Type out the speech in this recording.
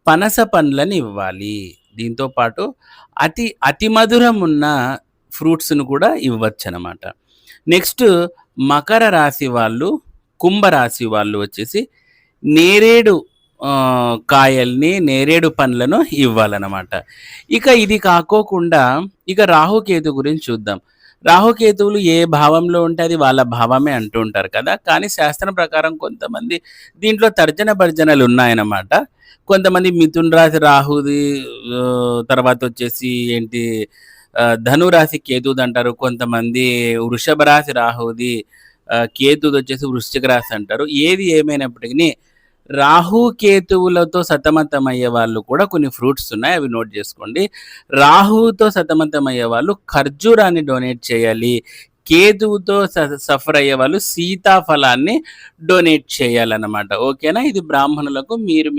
పనస పండ్లని ఇవ్వాలి. దీంతో పాటు అతి మధురం ఉన్న ఫ్రూట్స్‌ను కూడా ఇవ్వచ్చనమాట. నెక్స్ట్ మకర రాశి వాళ్ళు, కుంభ రాశి వాళ్ళు వచ్చేసి నేరేడు కాయల్ని, నేరేడు పండ్లను ఇవ్వాలనమాట. ఇక ఇది కాకోకుండా ఇక రాహుకేతు గురించి చూద్దాం. రాహుకేతువులు ఏ భావంలో ఉంటే అది వాళ్ళ భావమే అంటూ ఉంటారు కదా! కానీ శాస్త్రం ప్రకారం కొంతమంది దీంట్లో తర్జన భర్జనలున్నాయన్నమాట. కొంతమంది మిథున రాశి రాహుది తర్వాతొచ్చేసి ఏంటి ధను రాశి కేతువుదంటారు. కొంతమంది వృషభ రాశి రాహుది, కేతుదొచ్చేసి వృశ్చిక రాశి అంటారు. ఏది ఏమైనప్పటికిని రాహు, కేతువులతో సతమతమయ్యే వాళ్ళు కూడా కొన్ని ఫ్రూట్స్ ఉన్నాయి. అవి నోట్ చేసుకోండి. రాహువుతో సతమతమయ్యే వాళ్ళు ఖర్జూరాన్ని డొనేట్ చేయాలి. కేతువుతో సఫర్ అయ్యే వాళ్ళు సీతాఫలాన్ని డొనేట్ చేయాలన్నమాట. ఓకేనా? ఇది బ్రాహ్మణులకు మీరు